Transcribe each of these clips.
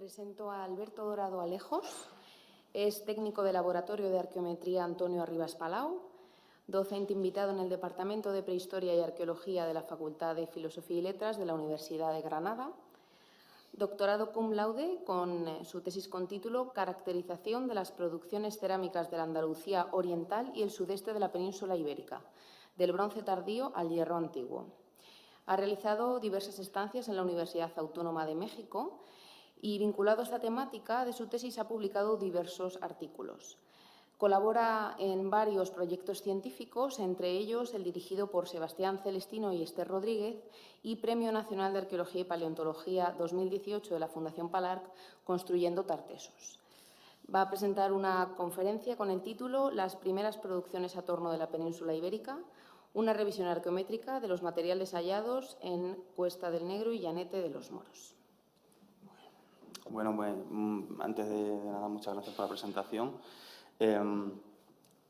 Presento a Alberto Dorado Alejos. Es técnico de Laboratorio de Arqueometría Antonio Arribas Palau, docente invitado en el Departamento de Prehistoria y Arqueología de la Facultad de Filosofía y Letras de la Universidad de Granada, doctorado cum laude con su tesis con título Caracterización de las producciones cerámicas de la Andalucía oriental y el sudeste de la península ibérica, del bronce tardío al hierro antiguo. Ha realizado diversas estancias en la Universidad Autónoma de México y, vinculado a esta temática de su tesis, ha publicado diversos artículos. Colabora en varios proyectos científicos, entre ellos el dirigido por Sebastián Celestino y Esther Rodríguez y Premio Nacional de Arqueología y Paleontología 2018 de la Fundación Palarc, Construyendo Tartesos. Va a presentar una conferencia con el título Las primeras producciones a torno de la península ibérica, una revisión arqueométrica de los materiales hallados en Cuesta del Negro y Llanete de los Moros. Bueno, pues antes de nada, muchas gracias por la presentación.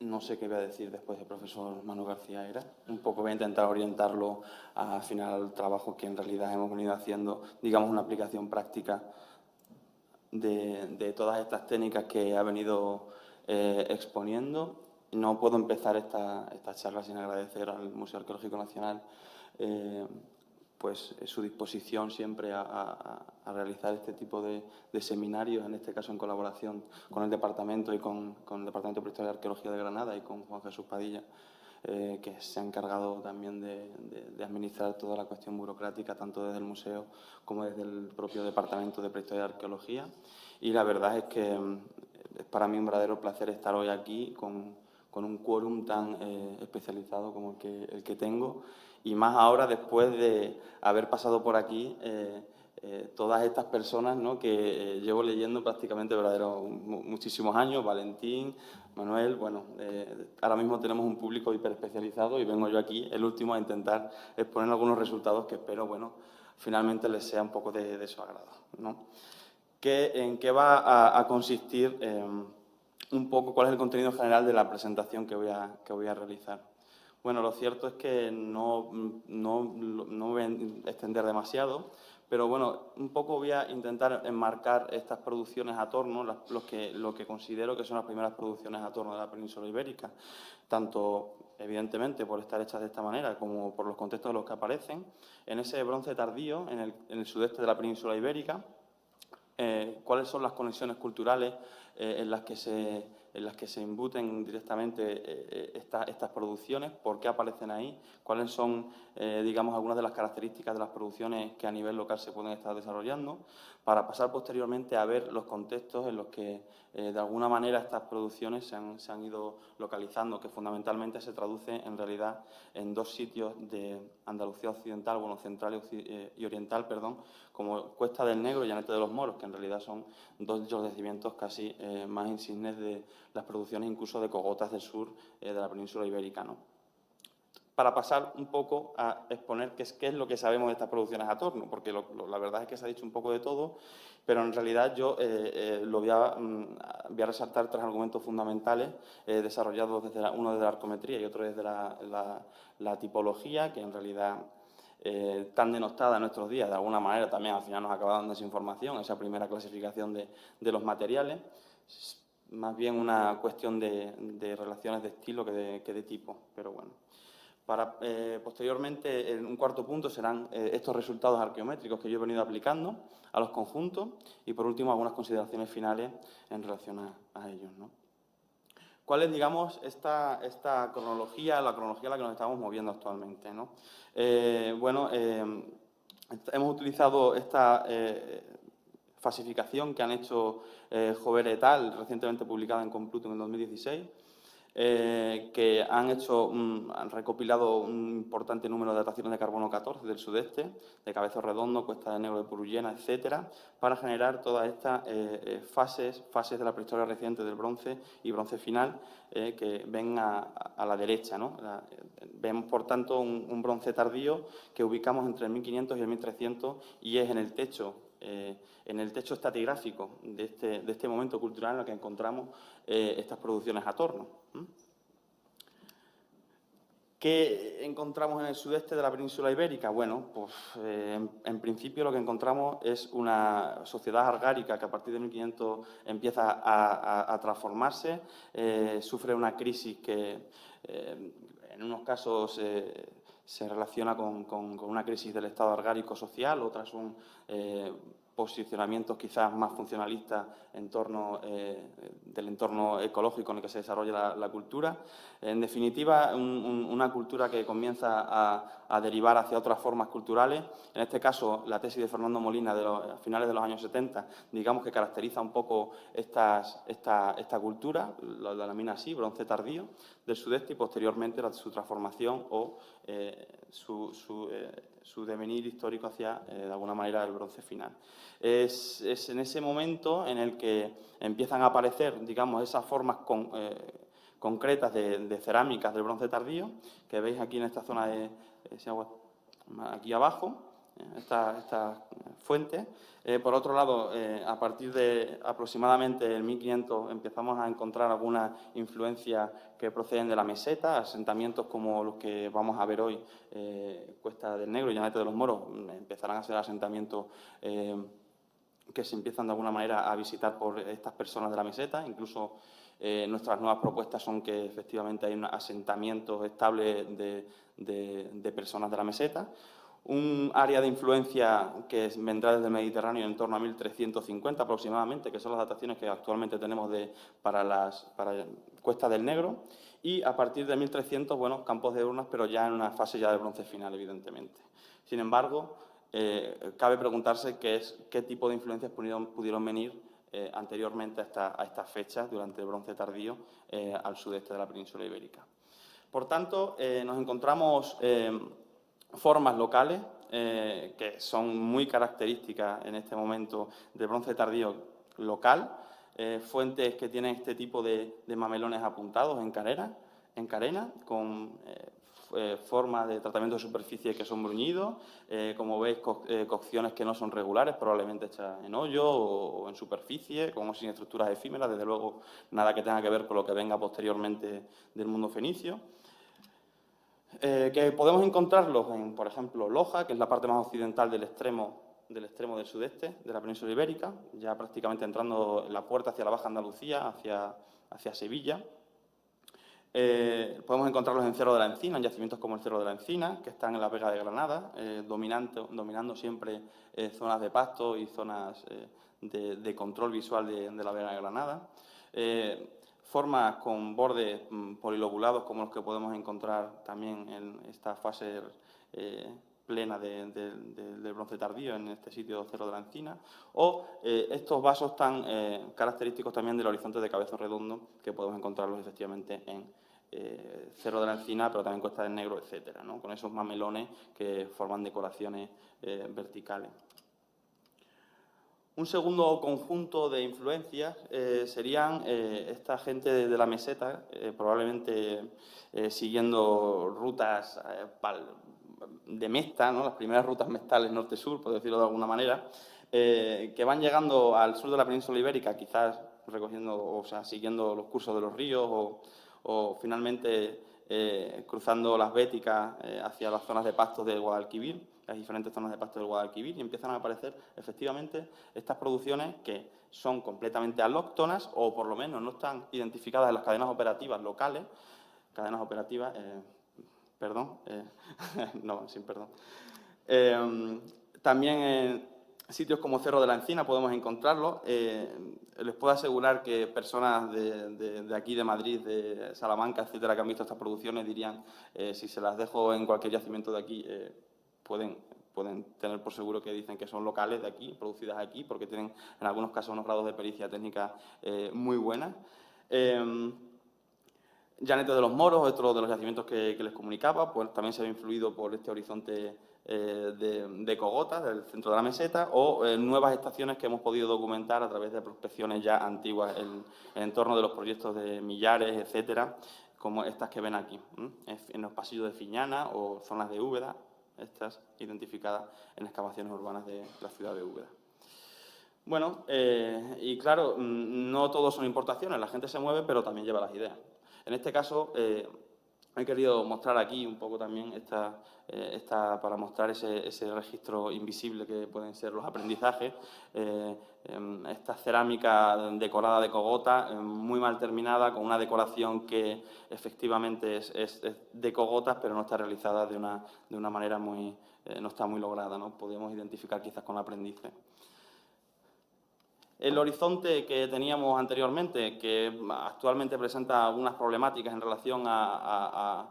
No sé qué voy a decir después del profesor Manu García Era. Un poco voy a intentar orientarlo al final al trabajo que en realidad hemos venido haciendo, digamos, una aplicación práctica de todas estas técnicas que ha venido exponiendo. No puedo empezar esta charla sin agradecer al Museo Arqueológico Nacional pues su disposición siempre a realizar este tipo de seminarios, en este caso en colaboración con el departamento y con el Departamento de Prehistoria y Arqueología de Granada y con Juan Jesús Padilla, que se ha encargado también de administrar toda la cuestión burocrática, tanto desde el museo como desde el propio Departamento de Prehistoria y Arqueología. Y la verdad es que es para mí un verdadero placer estar hoy aquí con un quórum tan especializado como el que tengo, y más ahora después de haber pasado por aquí todas estas personas, ¿no?, que llevo leyendo prácticamente muchísimos años, Valentín, Manuel. Bueno, ahora mismo tenemos un público hiperespecializado y vengo yo aquí, el último, a intentar exponer algunos resultados que espero, bueno, finalmente les sea un poco de su agrado, ¿no? ¿En qué va a consistir un poco cuál es el contenido general de la presentación que voy a realizar? Bueno, lo cierto es que no voy a extender demasiado, pero bueno, un poco voy a intentar enmarcar estas producciones a torno, lo que considero que son las primeras producciones a torno de la península ibérica, tanto evidentemente por estar hechas de esta manera como por los contextos en los que aparecen, en ese bronce tardío, en el sudeste de la península ibérica. Cuáles son las conexiones culturales en las que se embuten directamente estas producciones, por qué aparecen ahí, cuáles son, digamos, algunas de las características de las producciones que a nivel local se pueden estar desarrollando, para pasar posteriormente a ver los contextos en los que, de alguna manera, estas producciones se han ido localizando, que fundamentalmente se traduce, en realidad, en dos sitios de Andalucía occidental, bueno, central y oriental, perdón, como Cuesta del Negro y Llanete de los Moros, que en realidad son dos de los yacimientos casi más insignes de las producciones, incluso de cogotas del sur de la península ibérica, ¿no? Para pasar un poco a exponer qué es lo que sabemos de estas producciones a torno, porque la verdad es que se ha dicho un poco de todo, pero en realidad yo voy a resaltar tres argumentos fundamentales desarrollados uno desde la arqueometría y otro desde la tipología, que en realidad tan denostada en nuestros días, de alguna manera también al final nos acaba dando esa información, esa primera clasificación de los materiales, más bien una cuestión de relaciones de estilo que de tipo, pero bueno. Posteriormente, en un cuarto punto, serán estos resultados arqueométricos que yo he venido aplicando a los conjuntos y, por último, algunas consideraciones finales en relación a ellos, ¿no? ¿Cuál es, digamos, esta cronología, la cronología a la que nos estamos moviendo actualmente, ¿no? Hemos utilizado esta falsificación que han hecho Jover et al., recientemente publicada en Compluto en el 2016, que han recopilado un importante número de dataciones de carbono 14 del sudeste, de Cabezo Redondo, Cuesta del Negro, de Purullena, etcétera, para generar todas estas fases de la prehistoria reciente del bronce y bronce final, que ven a la derecha, ¿no? Vemos, por tanto, un bronce tardío que ubicamos entre el 1500 y el 1300 y es en el techo estratigráfico de este momento cultural en el que encontramos estas producciones a torno. ¿Qué encontramos en el sudeste de la península ibérica? Bueno, pues en principio lo que encontramos es una sociedad argárica que a partir de 1500 empieza a transformarse, sufre una crisis que en unos casos se relaciona con una crisis del estado argárico social, otras son posicionamientos quizás más funcionalistas en torno del entorno ecológico en el que se desarrolla la cultura. En definitiva, una cultura que comienza a derivar hacia otras formas culturales. En este caso, la tesis de Fernando Molina de finales de los años 70, digamos que caracteriza un poco esta cultura, lo denomina así, bronce tardío, del sudeste y posteriormente su transformación o su devenir histórico hacia, de alguna manera, el bronce final. Es en ese momento en el que empiezan a aparecer, digamos, esas formas concretas de cerámicas del bronce tardío, que veis aquí en esta zona aquí abajo, esta fuente. Por otro lado, a partir de aproximadamente el 1500 empezamos a encontrar algunas influencias que proceden de la meseta, asentamientos como los que vamos a ver hoy, Cuesta del Negro y Llanete de los Moros, empezarán a ser asentamientos que se empiezan de alguna manera a visitar por estas personas de la meseta. Incluso nuestras nuevas propuestas son que efectivamente hay un asentamiento estable de personas de la meseta. Un área de influencia que vendrá desde el Mediterráneo en torno a 1350 aproximadamente, que son las dataciones que actualmente tenemos para Cuesta del Negro. Y a partir de 1300, bueno, campos de urnas, pero ya en una fase ya de bronce final, evidentemente. Sin embargo, cabe preguntarse qué tipo de influencias pudieron venir anteriormente a estas fechas, durante el bronce tardío, al sudeste de la península ibérica. Por tanto, nos encontramos formas locales que son muy características en este momento del bronce tardío local, fuentes que tienen este tipo de mamelones apuntados en carena con formas de tratamiento de superficie que son bruñidos, como veis, cocciones que no son regulares, probablemente hechas en hoyo o en superficie, como sin estructuras efímeras, desde luego nada que tenga que ver con lo que venga posteriormente del mundo fenicio. Que podemos encontrarlos en, por ejemplo, Loja, que es la parte más occidental del extremo del sudeste de la península ibérica, ya prácticamente entrando en la puerta hacia la Baja Andalucía, hacia Sevilla. Podemos encontrarlos en Cerro de la Encina, en yacimientos como el Cerro de la Encina, que están en la Vega de Granada, dominando siempre zonas de pasto y zonas de control visual de la Vega de Granada. Formas con bordes polilobulados como los que podemos encontrar también en esta fase plena del bronce tardío, en este sitio Cerro de la Encina, o estos vasos tan característicos también del horizonte de Cabezo Redondo, que podemos encontrarlos efectivamente en Cerro de la Encina, pero también Cuesta del Negro, etcétera, ¿no? Con esos mamelones que forman decoraciones verticales. Un segundo conjunto de influencias serían esta gente de la meseta, probablemente siguiendo rutas de mesta, ¿no? Las primeras rutas mestales norte-sur, por decirlo de alguna manera, que van llegando al sur de la península ibérica, quizás siguiendo los cursos de los ríos o finalmente cruzando las Béticas hacia las zonas de pastos del Guadalquivir, las diferentes zonas de pasto del Guadalquivir, y empiezan a aparecer efectivamente estas producciones que son completamente alóctonas o por lo menos no están identificadas en las cadenas operativas locales, también en sitios como Cerro de la Encina podemos encontrarlo. Les puedo asegurar que personas de aquí, de Madrid, de Salamanca, etcétera, que han visto estas producciones dirían, si se las dejo en cualquier yacimiento de aquí, pueden tener por seguro que dicen que son locales de aquí, producidas aquí, porque tienen en algunos casos unos grados de pericia técnica muy buenas. Llanete de los Moros, otro de los yacimientos que les comunicaba, pues también se ha influido por este horizonte de cogotas del centro de la meseta, o nuevas estaciones que hemos podido documentar a través de prospecciones ya antiguas en entorno de los proyectos de Millares, etcétera, como estas que ven aquí, en los pasillos de Fiñana o zonas de Úbeda, estas identificadas en excavaciones urbanas de la ciudad de Úbeda. Bueno, y claro, no todos son importaciones, la gente se mueve, pero también lleva las ideas. En este caso, He querido mostrar aquí un poco también para mostrar ese registro invisible que pueden ser los aprendizajes. Esta cerámica decorada de cogota, muy mal terminada, con una decoración que efectivamente es de cogotas, pero no está realizada de una manera no está muy lograda, ¿no? Podemos identificar quizás con aprendices. El horizonte que teníamos anteriormente, que actualmente presenta algunas problemáticas en relación a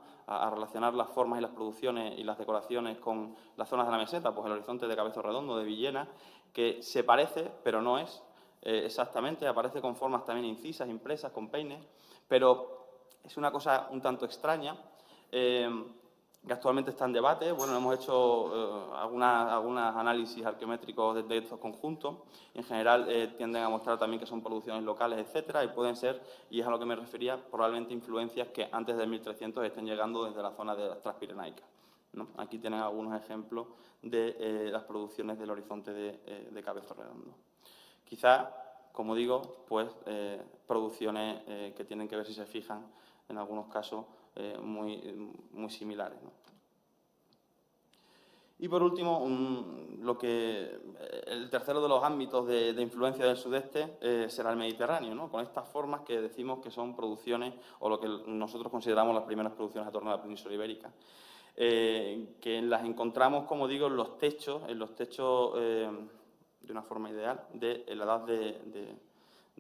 relacionar las formas y las producciones y las decoraciones con las zonas de la meseta, pues el horizonte de Cabezo Redondo, de Villena, que se parece, pero no es exactamente, aparece con formas también incisas, impresas, con peines, pero es una cosa un tanto extraña, que actualmente está en debate. Bueno, hemos hecho algunos análisis arqueométricos de estos conjuntos. En general tienden a mostrar también que son producciones locales, etcétera, y pueden ser, y es a lo que me refería, probablemente influencias que antes del 1300 estén llegando desde la zona de las Transpirenaicas, ¿no? Aquí tienen algunos ejemplos de las producciones del horizonte de Cabezo Redondo. Quizá, como digo, pues producciones que tienen que ver, si se fijan, en algunos casos muy similares, ¿no? Y por último, el tercero de los ámbitos de influencia del sudeste será el Mediterráneo, ¿no? Con estas formas que decimos que son producciones, o lo que nosotros consideramos las primeras producciones a torno a la península ibérica, que las encontramos, como digo, en los techos de una forma ideal de la edad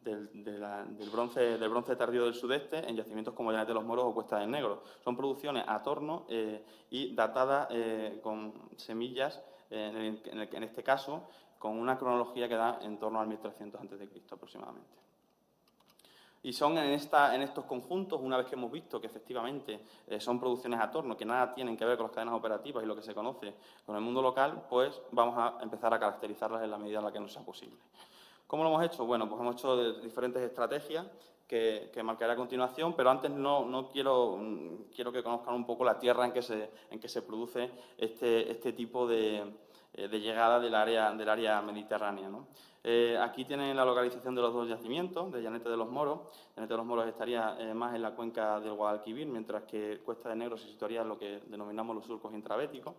del bronce tardío del sudeste, en yacimientos como Llanes de los Moros o Cuesta del Negro. Son producciones a torno y datadas con semillas, en este caso, con una cronología que da en torno al 1300 a.C. aproximadamente. Y son en estos conjuntos, una vez que hemos visto que efectivamente son producciones a torno, que nada tienen que ver con las cadenas operativas y lo que se conoce con el mundo local, pues vamos a empezar a caracterizarlas en la medida en la que nos sea posible. ¿Cómo lo hemos hecho? Bueno, pues hemos hecho diferentes estrategias que marcaré a continuación, pero antes quiero que conozcan un poco la tierra en que se produce este tipo de llegada del área mediterránea, ¿no? Aquí tienen la localización de los dos yacimientos, de Llanete de los Moros. Llanete de los Moros estaría más en la cuenca del Guadalquivir, mientras que Cuesta de Negro se situaría en lo que denominamos los surcos intrabéticos,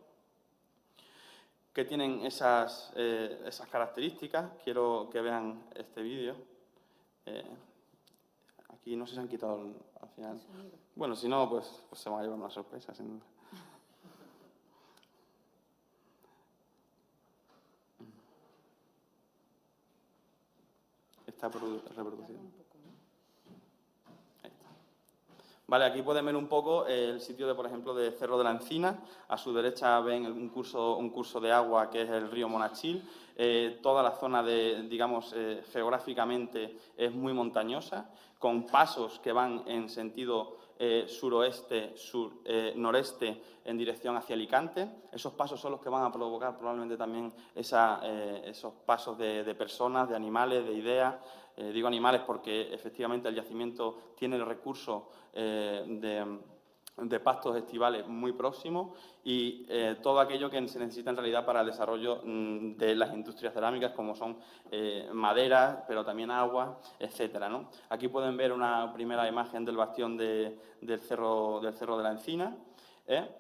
que tienen esas características. Quiero que vean este vídeo. Aquí no sé si se han quitado al final. Bueno, si no, pues se van a llevar una sorpresa, sin duda. Está reproducido. Ahí está. Vale, aquí pueden ver un poco el sitio por ejemplo, de Cerro de la Encina. A su derecha ven un curso de agua que es el río Monachil. Toda la zona, geográficamente es muy montañosa, con pasos que van en sentido suroeste, noreste, en dirección hacia Alicante. Esos pasos son los que van a provocar probablemente también esos pasos de personas, de animales, de ideas. Digo animales porque efectivamente el yacimiento tiene el recurso de pastos estivales muy próximos y todo aquello que se necesita en realidad para el desarrollo de las industrias cerámicas, como son maderas, pero también agua, etcétera, ¿no? Aquí pueden ver una primera imagen del bastión del cerro de la Encina,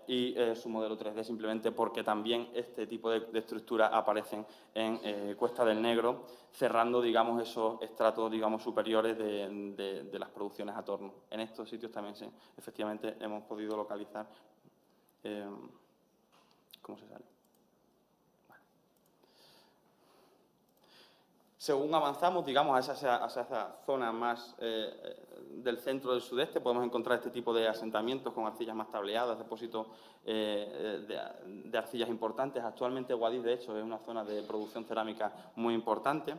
y su modelo 3D, simplemente porque también este tipo de estructuras aparecen en Cuesta del Negro, cerrando, digamos, esos estratos, digamos, superiores de las producciones a torno. En estos sitios también efectivamente hemos podido localizar. ¿Cómo se sale? Vale. Según avanzamos, digamos, a esa zona más del centro del sudeste, podemos encontrar este tipo de asentamientos con arcillas más tableadas, depósitos de arcillas importantes. Actualmente Guadix, de hecho, es una zona de producción cerámica muy importante.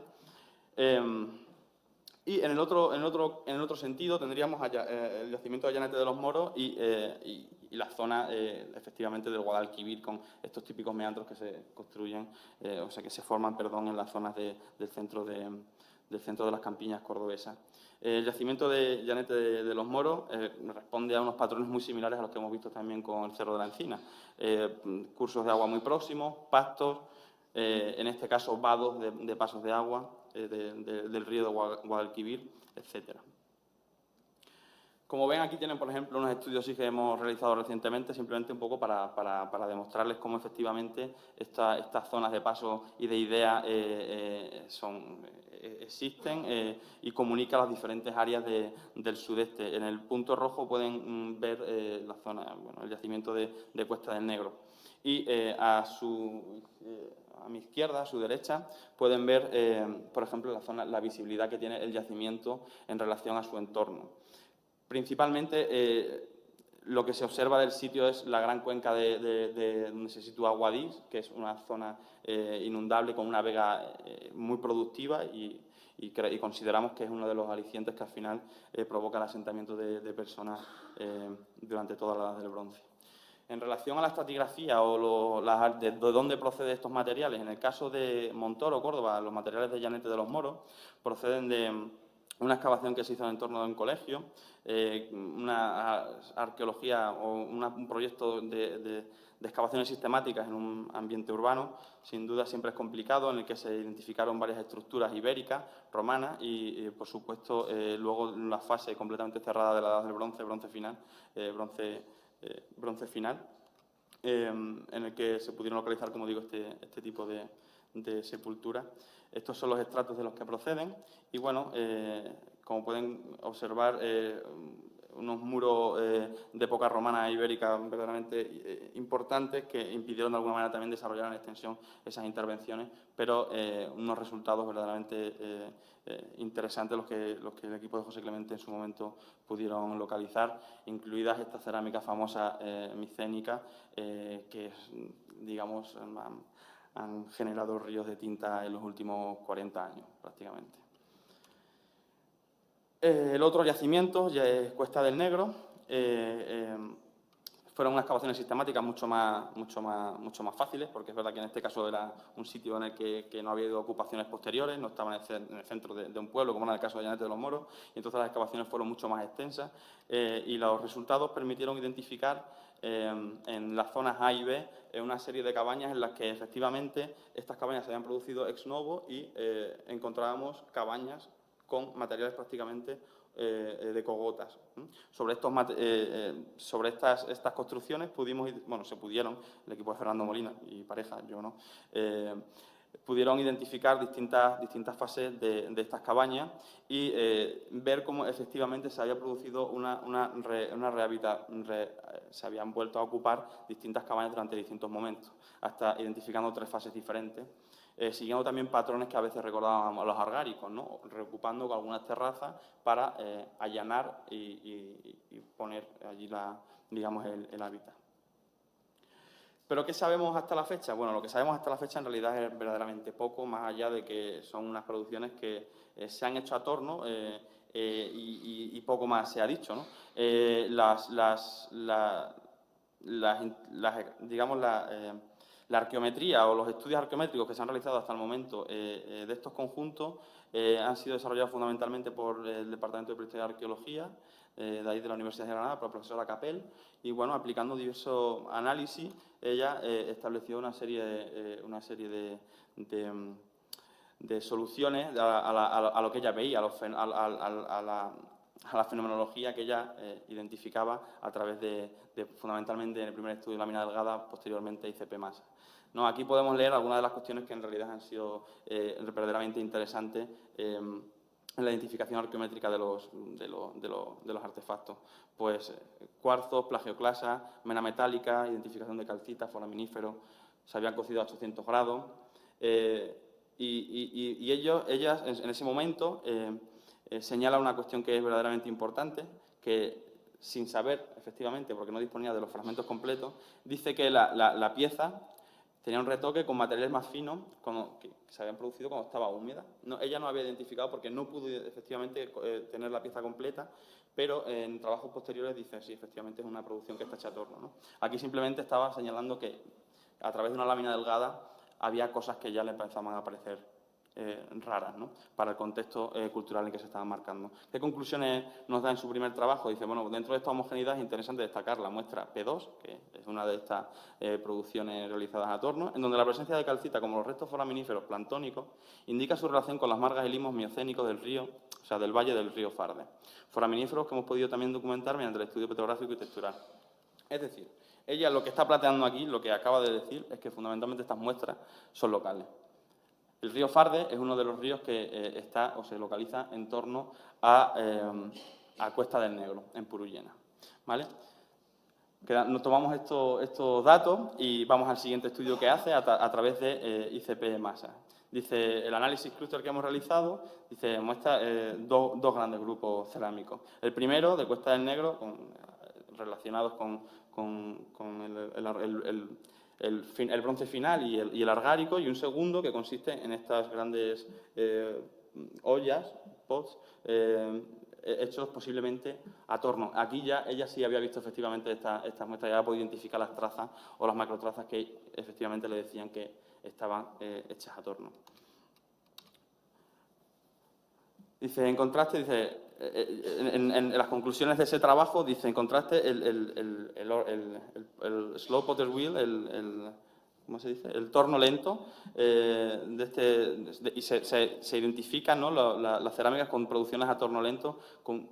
Y en el otro sentido tendríamos el yacimiento de Llanete de los Moros y la zona, efectivamente, del Guadalquivir, con estos típicos meandros que se construyen, que se forman, en las zonas del centro de las campiñas cordobesas. El yacimiento de Llanete de los Moros responde a unos patrones muy similares a los que hemos visto también con el Cerro de la Encina. Cursos de agua muy próximos, pastos, en este caso vados de pasos de agua del río de Guadalquivir, etcétera. Como ven, aquí tienen, por ejemplo, unos estudios sí que hemos realizado recientemente, simplemente un poco para demostrarles cómo efectivamente estas zonas de paso y de idea existen y comunican las diferentes áreas del sudeste. En el punto rojo pueden ver la zona, el yacimiento de Cuesta del Negro. Y a mi izquierda, a su derecha, pueden ver, por ejemplo, la visibilidad que tiene el yacimiento en relación a su entorno. Principalmente, lo que se observa del sitio es la gran cuenca de donde se sitúa Guadix, que es una zona inundable con una vega muy productiva y consideramos que es uno de los alicientes que al final provoca el asentamiento de personas durante toda la Edad del Bronce. En relación a la estratigrafía o de dónde proceden estos materiales, en el caso de Montoro, Córdoba, los materiales de Llanete de los Moros proceden de una excavación que se hizo en torno de un colegio, una arqueología o un proyecto de excavaciones sistemáticas en un ambiente urbano. Sin duda siempre es complicado, en el que se identificaron varias estructuras ibéricas, romanas y por supuesto, luego la fase completamente cerrada de la Edad del Bronce, bronce final, en el que se pudieron localizar, como digo, este tipo de sepultura. Estos son los estratos de los que proceden y, bueno, como pueden observar, unos muros de época romana e ibérica verdaderamente importantes que impidieron de alguna manera también desarrollar en extensión esas intervenciones, pero unos resultados verdaderamente interesantes los que el equipo de José Clemente en su momento pudieron localizar, incluidas estas cerámicas famosas micénicas que, digamos, han generado ríos de tinta en los últimos 40 años, prácticamente. El otro yacimiento ya es Cuesta del Negro. Fueron unas excavaciones sistemáticas mucho más fáciles, porque es verdad que en este caso era un sitio en el que no había habido ocupaciones posteriores, no estaba en el centro de un pueblo, como era el caso de Llanete de los Moros, y entonces las excavaciones fueron mucho más extensas y los resultados permitieron identificar en las zonas A y B una serie de cabañas en las que efectivamente estas cabañas se habían producido ex novo y encontrábamos cabañas con materiales prácticamente de cogotas. Sobre estas construcciones se pudieron, el equipo de Fernando Molina y pareja, yo no, pudieron identificar distintas fases de estas cabañas y ver cómo efectivamente se había producido se habían vuelto a ocupar distintas cabañas durante distintos momentos, hasta identificando 3 fases diferentes. Siguiendo también patrones que a veces recordaban a los argáricos, ¿no? Reocupando algunas terrazas para allanar y poner allí el hábitat. ¿Pero qué sabemos hasta la fecha? Bueno, lo que sabemos hasta la fecha en realidad es verdaderamente poco, más allá de que son unas producciones que se han hecho a torno y poco más se ha dicho, ¿no? La arqueometría o los estudios arqueométricos que se han realizado hasta el momento de estos conjuntos han sido desarrollados fundamentalmente por el Departamento de Prehistoria y Arqueología, de ahí de la Universidad de Granada, por la profesora Capel, y bueno, aplicando diversos análisis, ella estableció una serie de soluciones a lo que ella veía, a la fenomenología que ella identificaba a través fundamentalmente en el primer estudio de lámina delgada, posteriormente ICP masa. No, aquí podemos leer algunas de las cuestiones que en realidad han sido verdaderamente interesantes en la identificación arqueométrica de los artefactos. Pues cuarzos, plagioclasa, mena metálica, identificación de calcita, foraminífero, se habían cocido a 800 grados. Ellas en ese momento señala una cuestión que es verdaderamente importante, que sin saber, efectivamente, porque no disponía de los fragmentos completos, dice que la pieza tenía un retoque con materiales más finos que se habían producido cuando estaba húmeda. Ella no había identificado porque no pudo efectivamente tener la pieza completa, pero en trabajos posteriores dice, sí, efectivamente es una producción que está hecha a torno, ¿no? Aquí simplemente estaba señalando que a través de una lámina delgada había cosas que ya le empezaban a aparecer raras, ¿no?, para el contexto cultural en que se estaban marcando. ¿Qué conclusiones nos da en su primer trabajo? Dice, bueno, dentro de esta homogeneidad es interesante destacar la muestra P2, que es una de estas producciones realizadas a torno, en donde la presencia de calcita, como los restos foraminíferos planctónicos, indica su relación con las margas y limos miocénicos del río, o sea, del valle del río Farde. Foraminíferos que hemos podido también documentar mediante el estudio petrográfico y textural. Es decir, ella lo que está planteando aquí, lo que acaba de decir, es que fundamentalmente estas muestras son locales. El río Farde es uno de los ríos que está o se localiza en torno a Cuesta del Negro, en Purullena, ¿vale? Nos tomamos estos datos y vamos al siguiente estudio que hace a través de ICP Masa. Dice, el análisis clúster que hemos realizado, dice, muestra dos grandes grupos cerámicos. El primero, de Cuesta del Negro, relacionados con el bronce final y el argárico, y un segundo que consiste en estas grandes ollas, pots, hechos posiblemente a torno. Aquí ya ella sí había visto efectivamente estas muestras, ya podido identificar las trazas o las macrotrazas que efectivamente le decían que estaban hechas a torno. Dice, en contraste, dice, en las conclusiones de ese trabajo, dice, en contraste, el slow potter's wheel, ¿cómo se dice?, el torno lento, y se identifican, ¿no?, las cerámicas con producciones a torno lento con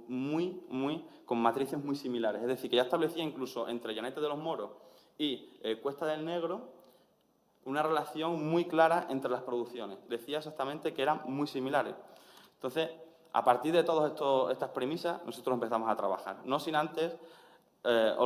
matrices muy similares. Es decir, que ya establecía incluso entre Llanete de los Moros y Cuesta del Negro una relación muy clara entre las producciones. Decía exactamente que eran muy similares. Entonces, a partir de todas estas premisas, nosotros empezamos a trabajar. No sin antes no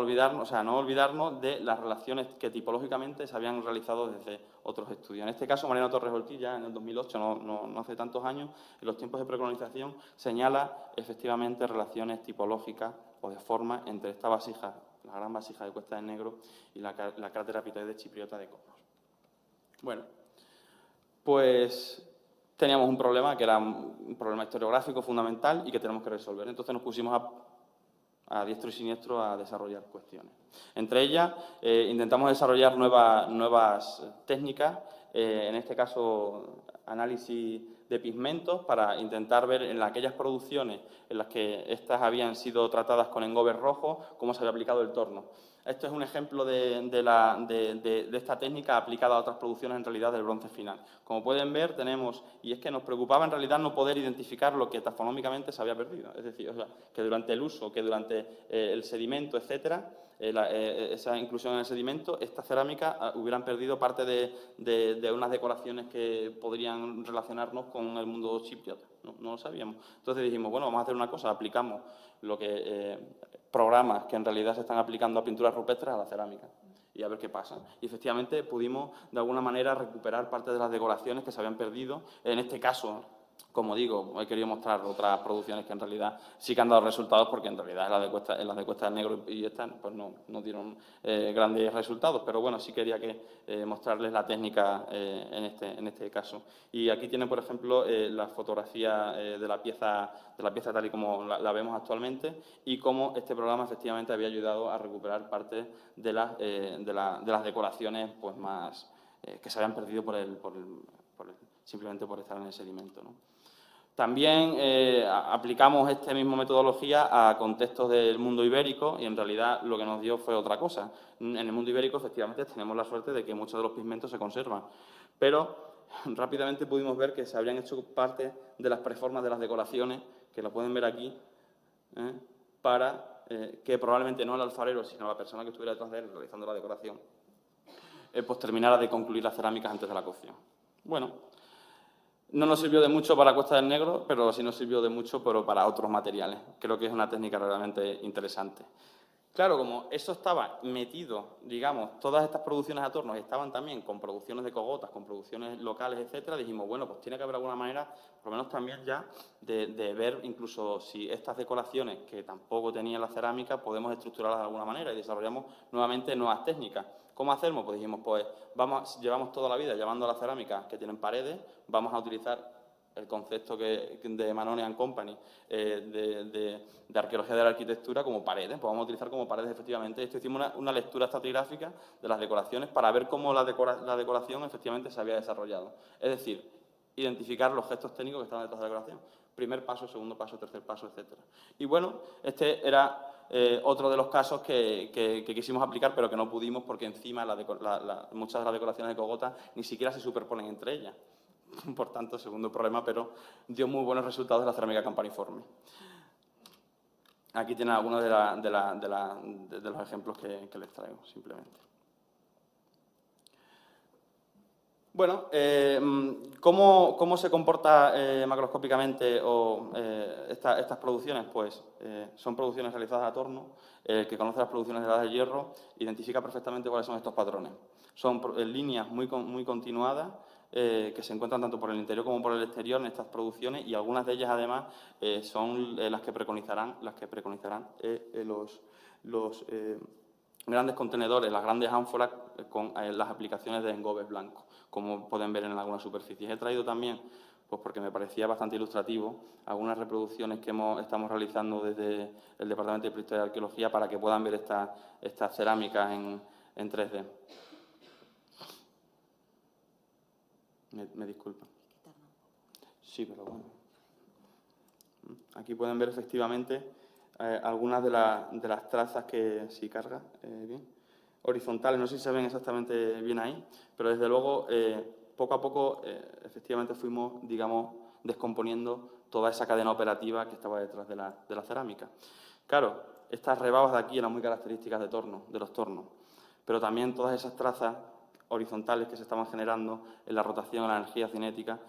olvidarnos de las relaciones que tipológicamente se habían realizado desde otros estudios. En este caso, Mariano Torres Ortiz, ya en el 2008, no hace tantos años, en los tiempos de precolonización, señala efectivamente relaciones tipológicas o de forma entre esta vasija, la gran vasija de Cuesta del Negro, y la crátera apitoide chipriota de Copos. Bueno, pues teníamos un problema que era un problema historiográfico fundamental y que tenemos que resolver. Entonces nos pusimos a diestro y siniestro a desarrollar cuestiones. Entre ellas, intentamos desarrollar nuevas técnicas, en este caso análisis de pigmentos, para intentar ver en aquellas producciones en las que estas habían sido tratadas con engobe rojo, cómo se había aplicado el torno. Esto es un ejemplo de esta técnica aplicada a otras producciones en realidad del bronce final. Como pueden ver, tenemos, y es que nos preocupaba en realidad no poder identificar lo que taxonómicamente se había perdido. Es decir, o sea, que durante el uso, que durante el sedimento, etcétera, esa inclusión en el sedimento, estas cerámicas hubieran perdido parte de unas decoraciones que podrían relacionarnos con el mundo chipriota. No lo sabíamos. Entonces dijimos, bueno, vamos a hacer una cosa, aplicamos lo que programas que en realidad se están aplicando a pinturas rupestres a la cerámica y a ver qué pasa. Y efectivamente pudimos de alguna manera recuperar parte de las decoraciones que se habían perdido. En este caso, como digo, he querido mostrar otras producciones que en realidad sí que han dado resultados, porque en realidad en las de Cuesta del Negro y estas pues no dieron grandes resultados, pero bueno, sí quería mostrarles la técnica en este caso. Y aquí tienen, por ejemplo, la fotografía de la pieza tal y como la vemos actualmente, y cómo este programa efectivamente había ayudado a recuperar parte de las decoraciones pues más que se habían perdido simplemente por estar en el sedimento, ¿no? También aplicamos esta misma metodología a contextos del mundo ibérico y en realidad lo que nos dio fue otra cosa. En el mundo ibérico efectivamente tenemos la suerte de que muchos de los pigmentos se conservan, pero rápidamente pudimos ver que se habían hecho parte de las preformas de las decoraciones, que lo pueden ver aquí, para que probablemente no el alfarero, sino la persona que estuviera detrás de él realizando la decoración, pues terminara de concluir las cerámicas antes de la cocción. Bueno, no nos sirvió de mucho para Cuesta del Negro, pero sí nos sirvió de mucho para otros materiales. Creo que es una técnica realmente interesante. Claro, como eso estaba metido, digamos, todas estas producciones a torno estaban también con producciones de cogotas, con producciones locales, etcétera, dijimos, bueno, pues tiene que haber alguna manera, por lo menos también ya, de ver incluso si estas decoraciones que tampoco tenían la cerámica, podemos estructurarlas de alguna manera y desarrollamos nuevamente nuevas técnicas. ¿Cómo hacemos? Pues dijimos, pues llevamos toda la vida llevando las cerámicas que tienen paredes, vamos a utilizar el concepto de Manone and Company de arqueología de la arquitectura como paredes, pues vamos a utilizar como paredes efectivamente. Esto hicimos una lectura estratigráfica de las decoraciones para ver cómo la decoración efectivamente se había desarrollado. Es decir, identificar los gestos técnicos que estaban detrás de la decoración. Primer paso, segundo paso, tercer paso, etcétera. Y bueno, este era otro de los casos que quisimos aplicar, pero que no pudimos porque encima muchas de las decoraciones de Cogota ni siquiera se superponen entre ellas. Por tanto, segundo problema, pero dio muy buenos resultados de la cerámica campaniforme. Aquí tienen algunos de los ejemplos que les traigo, simplemente. Bueno, ¿cómo se comporta macroscópicamente estas producciones? Pues son producciones realizadas a torno. El que conoce las producciones de la Edad del Hierro identifica perfectamente cuáles son estos patrones. Son líneas muy continuadas que se encuentran tanto por el interior como por el exterior en estas producciones, y algunas de ellas, además, son las que preconizarán los grandes contenedores, las grandes ánforas con las aplicaciones de engobes blancos, como pueden ver en algunas superficies. He traído también, pues porque me parecía bastante ilustrativo, algunas reproducciones que estamos realizando desde el Departamento de Prehistoria y Arqueología para que puedan ver estas cerámicas en 3D. Me disculpan. Sí, pero bueno. Aquí pueden ver efectivamente algunas de las trazas que, si carga bien, horizontales, no sé si se ven exactamente bien ahí, pero desde luego poco a poco efectivamente fuimos, digamos, descomponiendo toda esa cadena operativa que estaba detrás de la cerámica. Claro, estas rebabas de aquí eran muy características de los tornos, pero también todas esas trazas horizontales que se estaban generando en la rotación, en la energía cinética,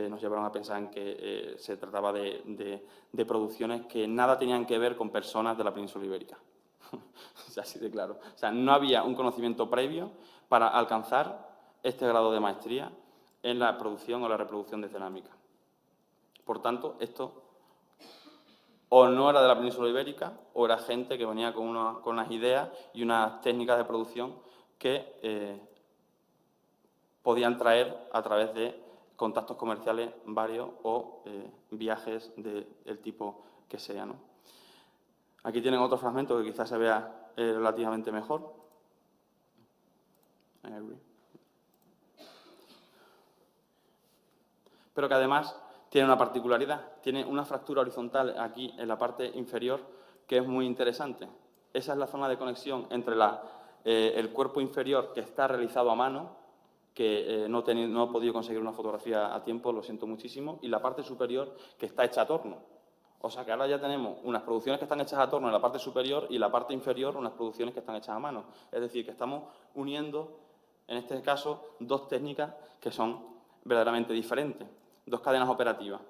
nos llevaron a pensar en que se trataba de producciones que nada tenían que ver con personas de la península ibérica. Así de claro. O sea, no había un conocimiento previo para alcanzar este grado de maestría en la producción o la reproducción de cerámica. Por tanto, esto o no era de la península ibérica o era gente que venía con unas ideas y unas técnicas de producción que podían traer a través de contactos comerciales varios o viajes del tipo que sea, ¿no? Aquí tienen otro fragmento que quizás se vea relativamente mejor. Pero que además tiene una particularidad, tiene una fractura horizontal aquí en la parte inferior que es muy interesante. Esa es la zona de conexión entre el cuerpo inferior que está realizado a mano, que no he podido conseguir una fotografía a tiempo, lo siento muchísimo, y la parte superior que está hecha a torno. O sea que ahora ya tenemos unas producciones que están hechas a torno en la parte superior y la parte inferior unas producciones que están hechas a mano. Es decir, que estamos uniendo, en este caso, dos técnicas que son verdaderamente diferentes, dos cadenas operativas.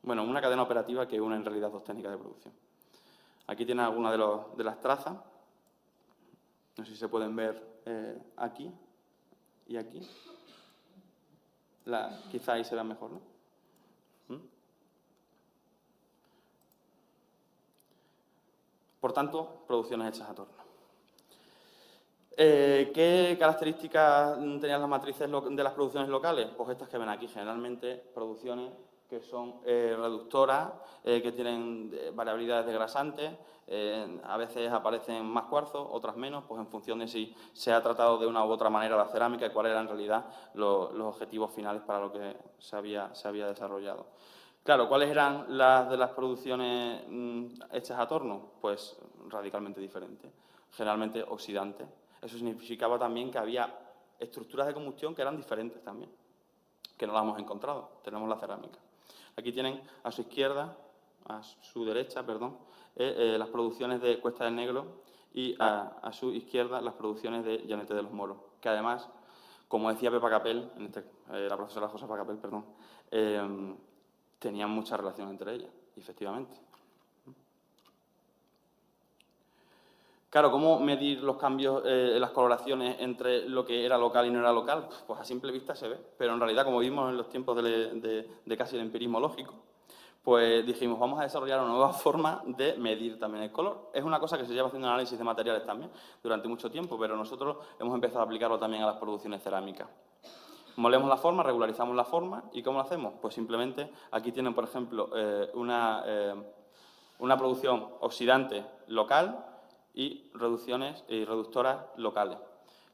Bueno, una cadena operativa que une en realidad dos técnicas de producción. Aquí tienen algunas de las trazas. No sé si se pueden ver aquí y aquí. Quizá ahí se vea mejor, ¿no? Por tanto, producciones hechas a torno. ¿Qué características tenían las matrices de las producciones locales? Pues estas que ven aquí, generalmente producciones que son reductoras, que tienen variabilidades desgrasantes, a veces aparecen más cuarzos, otras menos, pues en función de si se ha tratado de una u otra manera la cerámica y cuáles eran en realidad los objetivos finales para lo que se había desarrollado. Claro, ¿cuáles eran las de las producciones hechas a torno? Pues radicalmente diferentes, generalmente oxidantes. Eso significaba también que había estructuras de combustión que eran diferentes también, que no las hemos encontrado. Tenemos la cerámica. Aquí tienen a su izquierda, a su derecha, perdón, las producciones de Cuesta del Negro y a su izquierda las producciones de Llanete de los Moros, que además, como decía Pepa Capel, la profesora Josefa Capel, perdón, tenían mucha relación entre ellas, efectivamente. Claro, ¿cómo medir los cambios en las coloraciones entre lo que era local y no era local? Pues a simple vista se ve, pero en realidad, como vimos en los tiempos de casi el empirismo lógico, pues dijimos, vamos a desarrollar una nueva forma de medir también el color. Es una cosa que se lleva haciendo análisis de materiales también durante mucho tiempo, pero nosotros hemos empezado a aplicarlo también a las producciones cerámicas. Molemos la forma, regularizamos la forma, ¿y cómo lo hacemos? Pues simplemente aquí tienen, por ejemplo, una producción oxidante local y reducciones y reductoras locales.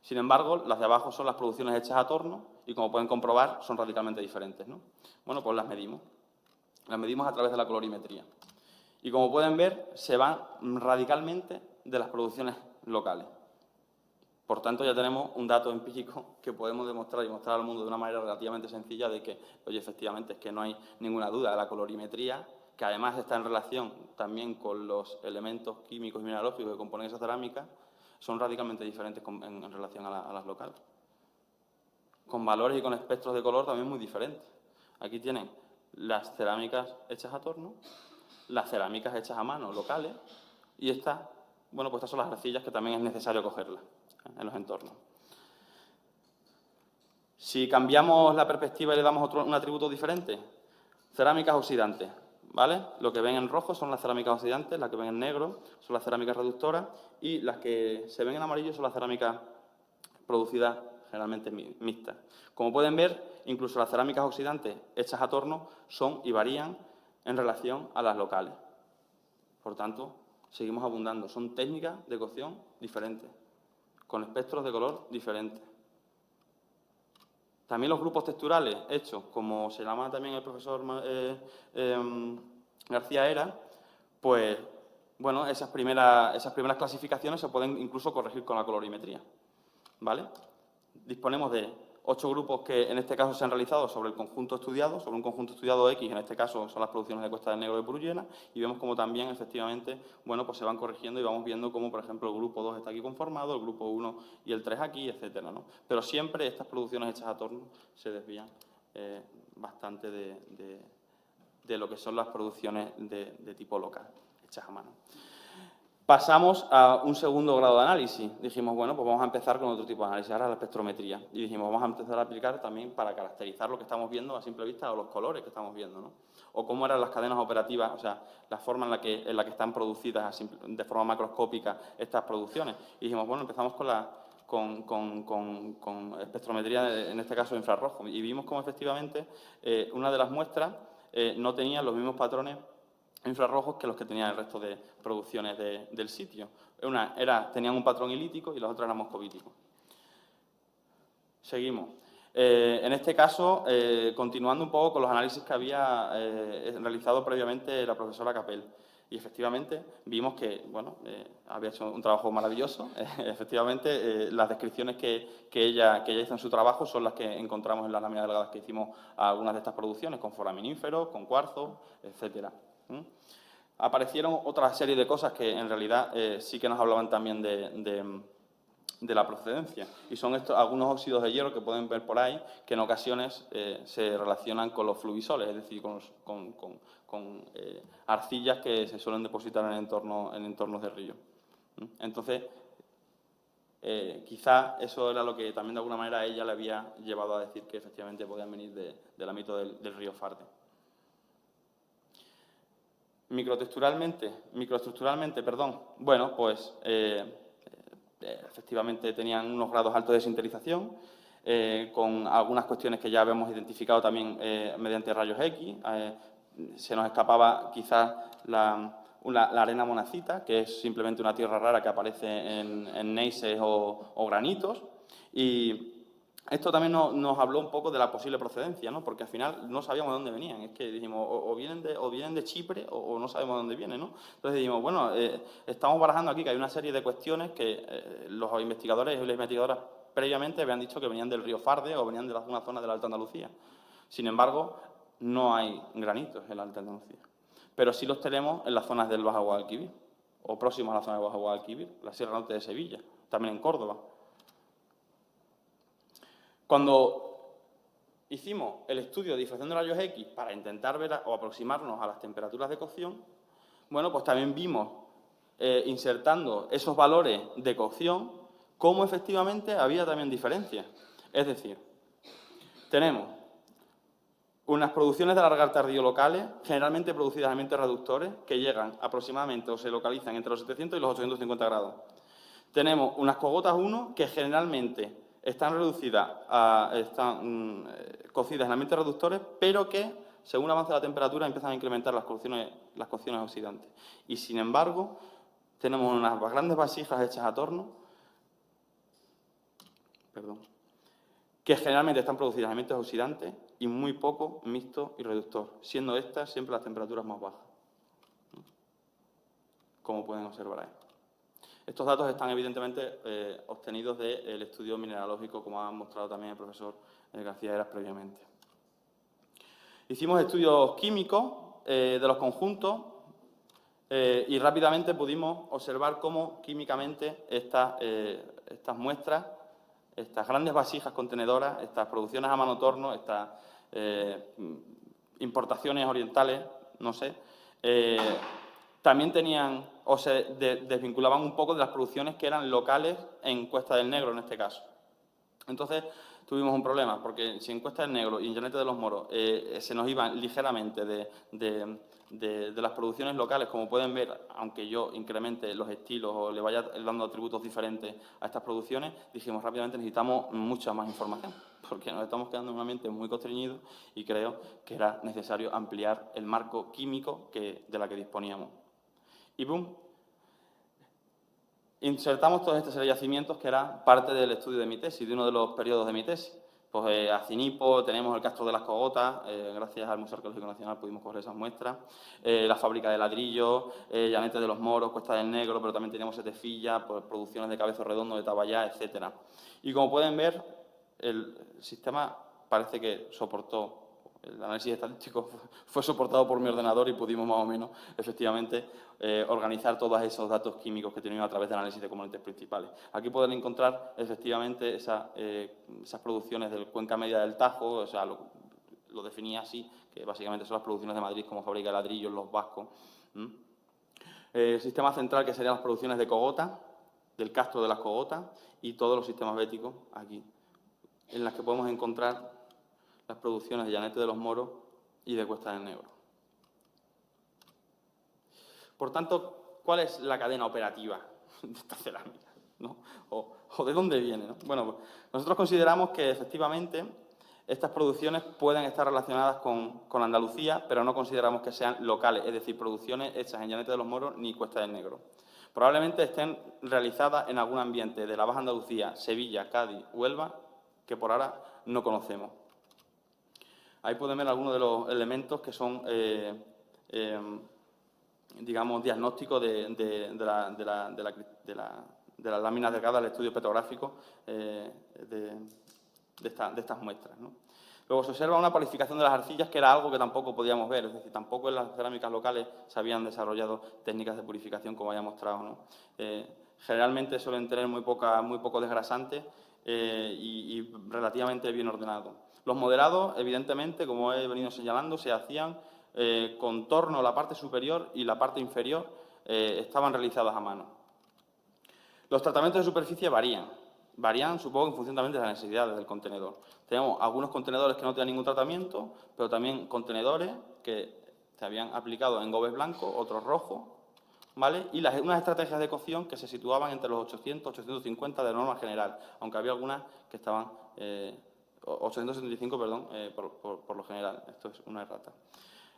Sin embargo, las de abajo son las producciones hechas a torno y, como pueden comprobar, son radicalmente diferentes, ¿no? Bueno, pues las medimos. Las medimos a través de la colorimetría. Y como pueden ver, se van radicalmente de las producciones locales. Por tanto, ya tenemos un dato empírico que podemos demostrar y mostrar al mundo de una manera relativamente sencilla de que, oye, efectivamente, es que no hay ninguna duda de la colorimetría, que además está en relación también con los elementos químicos y mineralógicos que componen esa cerámica, son radicalmente diferentes en relación a las locales. Con valores y con espectros de color también muy diferentes. Aquí tienen las cerámicas hechas a torno, las cerámicas hechas a mano locales y estas, bueno, pues estas son las arcillas que también es necesario cogerlas en los entornos. Si cambiamos la perspectiva y le damos un atributo diferente, cerámicas oxidantes, ¿vale? Lo que ven en rojo son las cerámicas oxidantes, las que ven en negro son las cerámicas reductoras y las que se ven en amarillo son las cerámicas producidas generalmente mixtas. Como pueden ver, incluso las cerámicas oxidantes hechas a torno son y varían en relación a las locales. Por tanto, seguimos abundando. Son técnicas de cocción diferentes, con espectros de color diferentes. También los grupos texturales hechos, como se llama también el profesor García Era, pues, bueno, esas primeras clasificaciones se pueden incluso corregir con la colorimetría, ¿vale? Disponemos de 8 grupos que en este caso se han realizado sobre el conjunto estudiado, sobre un conjunto estudiado X, en este caso son las producciones de Costa del Negro de Purullena, y vemos cómo también, efectivamente, bueno, pues se van corrigiendo y vamos viendo cómo, por ejemplo, el grupo 2 está aquí conformado, el grupo 1 y el 3 aquí, etcétera, ¿no? Pero siempre estas producciones hechas a torno se desvían bastante de lo que son las producciones de tipo local, hechas a mano. Pasamos a un segundo grado de análisis. Dijimos, bueno, pues vamos a empezar con otro tipo de análisis, ahora la espectrometría. Y dijimos, vamos a empezar a aplicar también para caracterizar lo que estamos viendo a simple vista o los colores que estamos viendo, ¿no? O cómo eran las cadenas operativas, o sea, la forma en la que están producidas de forma macroscópica estas producciones. Y dijimos, bueno, empezamos con espectrometría, en este caso infrarrojo. Y vimos cómo efectivamente una de las muestras no tenía los mismos patrones infrarrojos que los que tenían el resto de producciones del sitio. Tenían un patrón ilítico y las otras eran moscovíticos. Seguimos. En este caso, continuando un poco con los análisis que había realizado previamente la profesora Capel. Y efectivamente vimos que, bueno, había hecho un trabajo maravilloso. Efectivamente, las descripciones que ella hizo en su trabajo son las que encontramos en las láminas delgadas que hicimos a algunas de estas producciones, con foraminíferos, con cuarzo, etcétera. Aparecieron otra serie de cosas que en realidad sí que nos hablaban también de la procedencia, y son algunos óxidos de hierro que pueden ver por ahí, que en ocasiones se relacionan con los fluvisoles, es decir, con arcillas que se suelen depositar en entornos de río. Entonces, quizá eso era lo que también de alguna manera a ella le había llevado a decir que efectivamente podían venir del ámbito del río Farde. Microestructuralmente, bueno, pues efectivamente tenían unos grados altos de sinterización, con algunas cuestiones que ya habíamos identificado también mediante rayos X. Se nos escapaba quizás la arena monacita, que es simplemente una tierra rara que aparece en neises o granitos. Y esto también nos habló un poco de la posible procedencia, ¿no? Porque al final no sabíamos de dónde venían. Es que dijimos, o vienen de Chipre o no sabemos de dónde vienen, ¿no? Entonces dijimos, bueno, estamos barajando aquí que hay una serie de cuestiones que los investigadores y las investigadoras previamente habían dicho que venían del río Farde o venían de alguna zona de la Alta Andalucía. Sin embargo, no hay granitos en la Alta Andalucía. Pero sí los tenemos en las zonas del Bajo Guadalquivir, o próximos a la zona del Bajo Guadalquivir, la Sierra Norte de Sevilla, también en Córdoba. Cuando hicimos el estudio de difracción de rayos X para intentar ver o aproximarnos a las temperaturas de cocción, bueno, pues también vimos, insertando esos valores de cocción, cómo efectivamente había también diferencias. Es decir, tenemos unas producciones de alargar tardío locales, generalmente producidas en ambientes reductores, que llegan aproximadamente o se localizan entre los 700 y los 850 grados. Tenemos unas cogotas 1 que generalmente están cocidas en ambientes reductores, pero que, según avanza la temperatura, empiezan a incrementar las cocciones oxidantes. Y, sin embargo, tenemos unas grandes vasijas hechas a torno que generalmente están producidas en ambientes oxidantes y muy poco mixto y reductor, siendo estas siempre las temperaturas más bajas, como pueden observar ahí. Estos datos están evidentemente obtenidos del estudio mineralógico, como ha mostrado también el profesor García Heras previamente. Hicimos estudios químicos de los conjuntos y rápidamente pudimos observar cómo químicamente estas muestras, estas grandes vasijas contenedoras, estas producciones a mano torno, estas importaciones orientales, no sé, también tenían o se desvinculaban un poco de las producciones que eran locales en Cuesta del Negro, en este caso. Entonces, tuvimos un problema, porque si en Cuesta del Negro y en Llanete de los Moros se nos iban ligeramente de las producciones locales, como pueden ver, aunque yo incremente los estilos o le vaya dando atributos diferentes a estas producciones, dijimos rápidamente necesitamos mucha más información, porque nos estamos quedando en un ambiente muy constreñido y creo que era necesario ampliar el marco químico de la que disponíamos. Y ¡boom! Insertamos todos estos yacimientos que era parte del estudio de mi tesis, de uno de los periodos de mi tesis. Pues Acinipo, tenemos el Castro de las Cogotas, gracias al Museo Arqueológico Nacional pudimos coger esas muestras, la fábrica de ladrillos, Llanete de los Moros, Cuesta del Negro, pero también teníamos Setefilla, pues, producciones de Cabezo Redondo, de Tabayá, etc. Y como pueden ver, el sistema parece que soportó. El análisis estadístico fue soportado por mi ordenador y pudimos más o menos, efectivamente, organizar todos esos datos químicos que teníamos a través de análisis de componentes principales. Aquí pueden encontrar, efectivamente, esas producciones del Cuenca Media del Tajo, o sea, lo definía así, que básicamente son las producciones de Madrid como fábrica de ladrillos, los vascos. El sistema central, que serían las producciones de Cogota, del Castro de las Cogotas, y todos los sistemas béticos aquí, en las que podemos encontrar las producciones de Llanete de los Moros y de Cuesta del Negro. Por tanto, ¿cuál es la cadena operativa de esta cerámica, ¿no? O de dónde viene, ¿no? Bueno, pues nosotros consideramos que efectivamente estas producciones pueden estar relacionadas con Andalucía, pero no consideramos que sean locales, es decir, producciones hechas en Llanete de los Moros ni Cuesta del Negro. Probablemente estén realizadas en algún ambiente de la Baja Andalucía, Sevilla, Cádiz, Huelva, que por ahora no conocemos. Ahí pueden ver algunos de los elementos que son, digamos, diagnósticos de las láminas delgadas del estudio petrográfico de estas muestras, ¿no? Luego se observa una palificación de las arcillas, que era algo que tampoco podíamos ver, es decir, tampoco en las cerámicas locales se habían desarrollado técnicas de purificación como había mostrado, ¿no? Generalmente suelen tener muy poco desgrasante y relativamente bien ordenado. Los modelados, evidentemente, como he venido señalando, se hacían con torno la parte superior y la parte inferior estaban realizadas a mano. Los tratamientos de superficie varían, supongo, en función también de las necesidades del contenedor. Tenemos algunos contenedores que no tienen ningún tratamiento, pero también contenedores que se habían aplicado en gobes blancos, otros rojos, ¿vale? Y unas estrategias de cocción que se situaban entre los 800 y 850 de norma general, aunque había algunas que estaban 875, perdón, por lo general. Esto es una errata.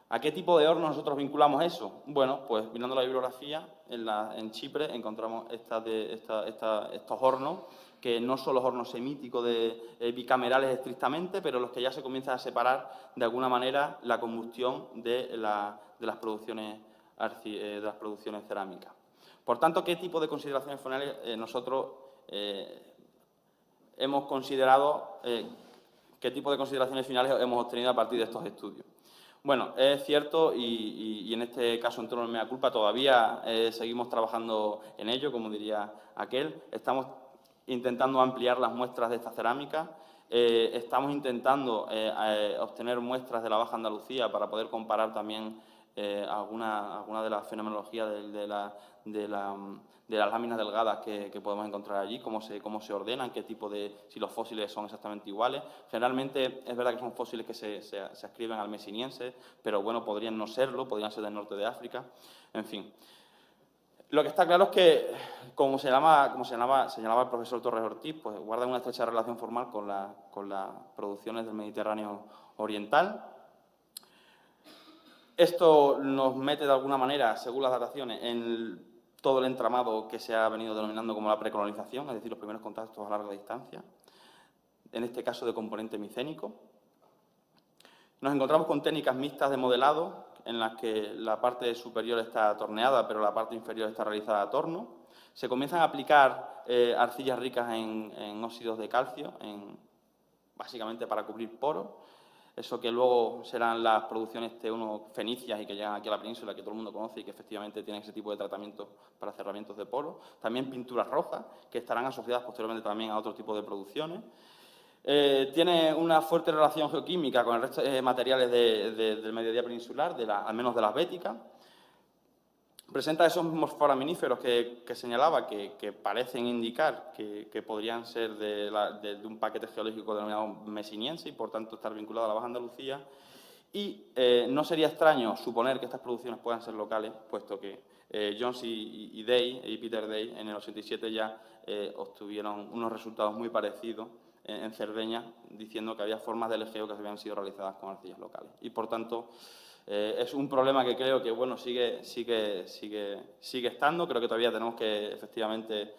¿A qué tipo de horno nosotros vinculamos eso? Bueno, pues mirando la bibliografía, en Chipre encontramos estos hornos, que no son los hornos semíticos bicamerales estrictamente, pero los que ya se comienzan a separar de alguna manera la combustión de las producciones cerámicas. Por tanto, ¿qué tipo de consideraciones finales nosotros hemos considerado, qué tipo de consideraciones finales hemos obtenido a partir de estos estudios? Bueno, es cierto, y en este caso en torno a mea culpa todavía seguimos trabajando en ello, como diría aquel. Estamos intentando ampliar las muestras de esta cerámica, estamos intentando obtener muestras de la Baja Andalucía para poder comparar también alguna de las fenomenologías de las láminas delgadas que podemos encontrar allí, cómo se ordenan, si los fósiles son exactamente iguales. Generalmente es verdad que son fósiles que se ascriben al mesiniense, pero bueno, podrían no serlo, podrían ser del norte de África, en fin. Lo que está claro es que, como señalaba el profesor Torres Ortiz, pues guardan una estrecha relación formal con las producciones del Mediterráneo oriental. Esto nos mete de alguna manera, según las dataciones, en todo el entramado que se ha venido denominando como la precolonización, es decir, los primeros contactos a larga distancia, en este caso de componente micénico. Nos encontramos con técnicas mixtas de modelado, en las que la parte superior está torneada, pero la parte inferior está realizada a torno. Se comienzan a aplicar arcillas ricas en óxidos de calcio, básicamente para cubrir poros. Eso que luego serán las producciones T1 fenicias y que llegan aquí a la península, que todo el mundo conoce y que efectivamente tienen ese tipo de tratamientos para cerramientos de poros. También pinturas rojas, que estarán asociadas posteriormente también a otro tipo de producciones. Tiene una fuerte relación geoquímica con el resto de materiales del mediodía peninsular, al menos de las béticas. Presenta esos morforaminíferos que señalaba, que parecen indicar que podrían ser de un paquete geológico denominado mesiniense y, por tanto, estar vinculado a la Baja Andalucía. Y no sería extraño suponer que estas producciones puedan ser locales, puesto que Jones y Peter Day en el 87 ya obtuvieron unos resultados muy parecidos en Cerdeña, diciendo que había formas del Egeo que habían sido realizadas con arcillas locales. Y, por tanto, es un problema que creo que bueno, sigue estando. Creo que todavía tenemos que, efectivamente,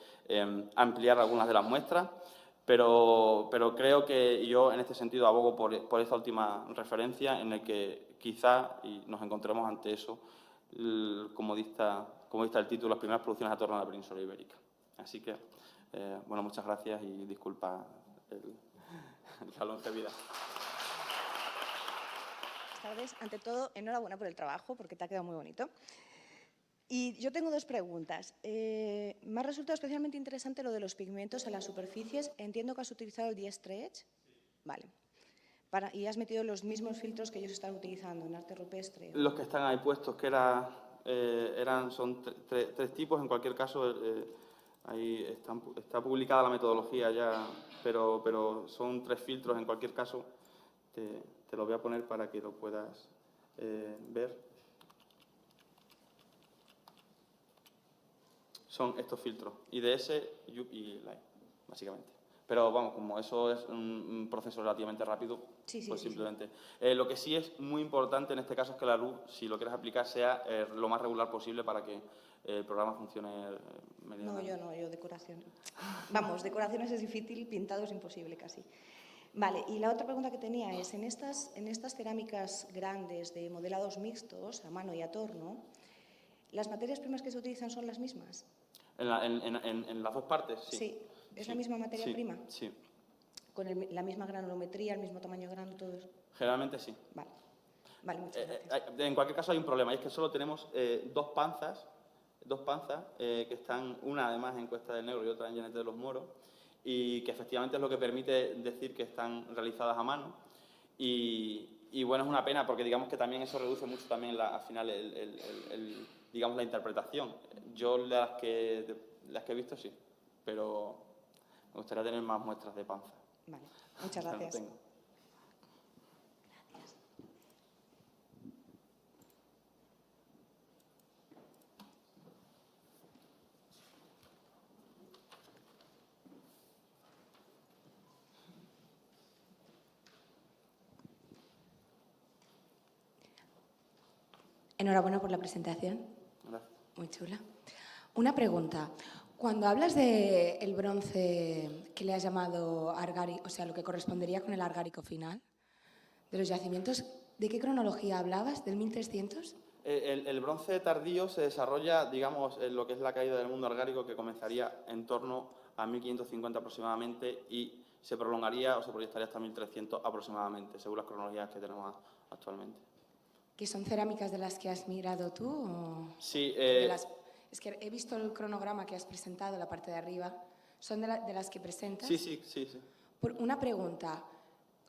ampliar algunas de las muestras, pero creo que yo, en este sentido, abogo por esta última referencia, en el que quizá y nos encontremos ante eso, como dicta el título, las primeras producciones a torno a la península ibérica. Así que, bueno, muchas gracias y disculpa la longevidad. Buenas tardes. Ante todo, enhorabuena por el trabajo, porque te ha quedado muy bonito. Y yo tengo dos preguntas. Me ha resultado especialmente interesante lo de los pigmentos en las superficies. Entiendo que has utilizado el DS-Stretch. Vale. Y has metido los mismos filtros que ellos están utilizando en arte rupestre. Los que están ahí puestos, que son tres tipos. En cualquier caso, ahí está publicada la metodología ya, pero son 3 filtros. En cualquier caso, te lo voy a poner para que lo puedas ver. Son estos filtros, IDS, UP y Light, básicamente. Pero vamos, como eso es un proceso relativamente rápido, pues simplemente. Lo que sí es muy importante en este caso es que la luz, si lo quieres aplicar, sea lo más regular posible para que el programa funcione medianamente. No, yo decoración. Vamos, decoraciones es difícil, pintado es imposible casi. Vale, y la otra pregunta que tenía es, en estas cerámicas grandes de modelados mixtos, a mano y a torno, ¿las materias primas que se utilizan son las mismas? En las dos partes, sí. Sí, ¿es la misma materia prima? Sí. ¿Con la misma granulometría, el mismo tamaño de grano, todo eso? Generalmente sí. Vale, muchas gracias. En cualquier caso hay un problema, y es que solo tenemos dos panzas que están, una además en Cuesta del Negro y otra en Llanete de los Moros, y que efectivamente es lo que permite decir que están realizadas a mano. Y bueno, es una pena porque digamos que también eso reduce mucho también al final digamos la interpretación. Yo las que he visto sí, pero me gustaría tener más muestras de panza. Vale, muchas gracias. No tengo. Enhorabuena por la presentación. Gracias. Muy chula. Una pregunta. Cuando hablas del bronce que le has llamado argárico, o sea, lo que correspondería con el argárico final, de los yacimientos, ¿de qué cronología hablabas? ¿Del 1300? El bronce tardío se desarrolla, digamos, en lo que es la caída del mundo argárico, que comenzaría en torno a 1550 aproximadamente y se prolongaría o se proyectaría hasta 1300 aproximadamente, según las cronologías que tenemos actualmente. ¿Que son cerámicas de las que has mirado tú? O Sí. Es que he visto el cronograma que has presentado, la parte de arriba. ¿Son de las que presentas? Sí. Una pregunta.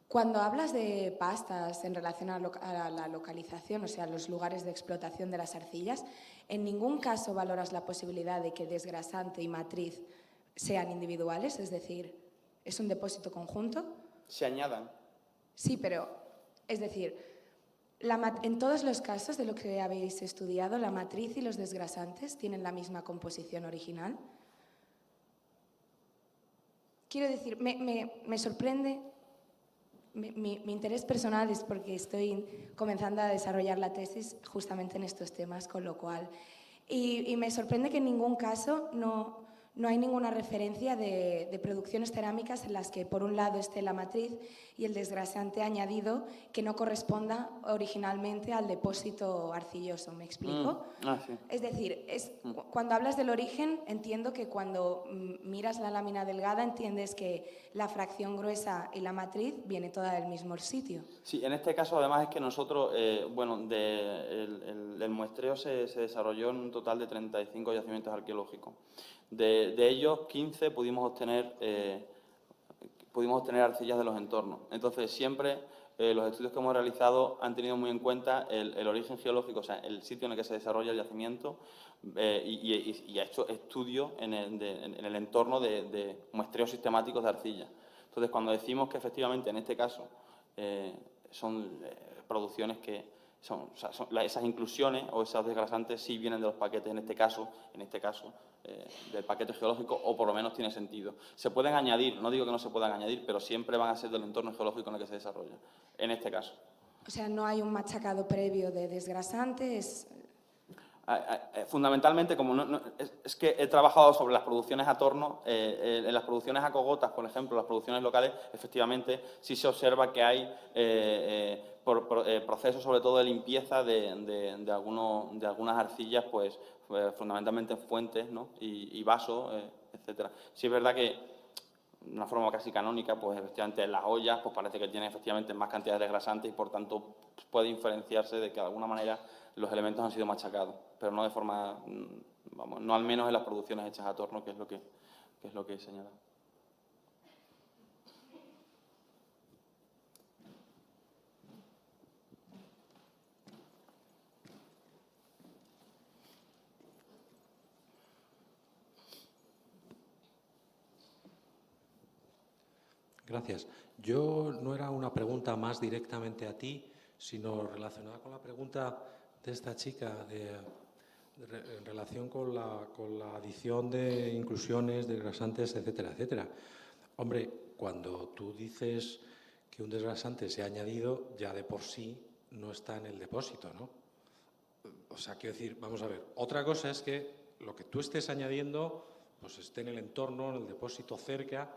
Cuando hablas de pastas en relación a la localización, o sea, los lugares de explotación de las arcillas, ¿en ningún caso valoras la posibilidad de que desgrasante y matriz sean individuales? Es decir, ¿es un depósito conjunto? Se añadan. Sí, pero, es decir, en todos los casos de lo que habéis estudiado, ¿la matriz y los desgrasantes tienen la misma composición original? Quiero decir, me sorprende. Mi interés personal es porque estoy comenzando a desarrollar la tesis justamente en estos temas, con lo cual Y me sorprende que en ningún caso no hay ninguna referencia de producciones cerámicas en las que, por un lado, esté la matriz y el desgrasante añadido que no corresponda originalmente al depósito arcilloso. ¿Me explico? Sí. Es decir, cuando hablas del origen, entiendo que cuando miras la lámina delgada entiendes que la fracción gruesa y la matriz viene toda del mismo sitio. Sí, en este caso además es que nosotros, el muestreo se desarrolló en un total de 35 yacimientos arqueológicos. De ellos, 15 pudimos obtener arcillas de los entornos. Entonces, siempre los estudios que hemos realizado han tenido muy en cuenta el origen geológico, o sea, el sitio en el que se desarrolla el yacimiento y ha hecho estudios en el entorno de muestreos sistemáticos de arcilla. Entonces, cuando decimos que efectivamente en este caso son producciones que esas inclusiones o esos desgrasantes sí vienen de los paquetes, en este caso, del paquete geológico, o por lo menos tiene sentido. Se pueden añadir, no digo que no se puedan añadir, pero siempre van a ser del entorno geológico en el que se desarrolla, en este caso. O sea, no hay un machacado previo de desgrasantes. Fundamentalmente, es que he trabajado sobre las producciones a torno, en las producciones a cogotas, por ejemplo, las producciones locales, efectivamente sí se observa que hay procesos, sobre todo de limpieza de algunas arcillas, pues fundamentalmente en fuentes, ¿no? y vasos, etcétera. Sí es verdad que de una forma casi canónica, pues efectivamente en las ollas pues parece que tienen efectivamente más cantidad de desgrasantes y por tanto puede inferenciarse de que de alguna manera los elementos han sido machacados, pero no de forma, no al menos en las producciones hechas a torno, que es lo que he señalado. Gracias. Yo no era una pregunta más directamente a ti, sino relacionada con la pregunta de esta chica en relación con la adición de inclusiones, desgrasantes, etcétera, etcétera. Hombre, cuando tú dices que un desgrasante se ha añadido, ya de por sí no está en el depósito, ¿no? O sea, quiero decir, vamos a ver, otra cosa es que lo que tú estés añadiendo pues esté en el entorno, en el depósito cerca,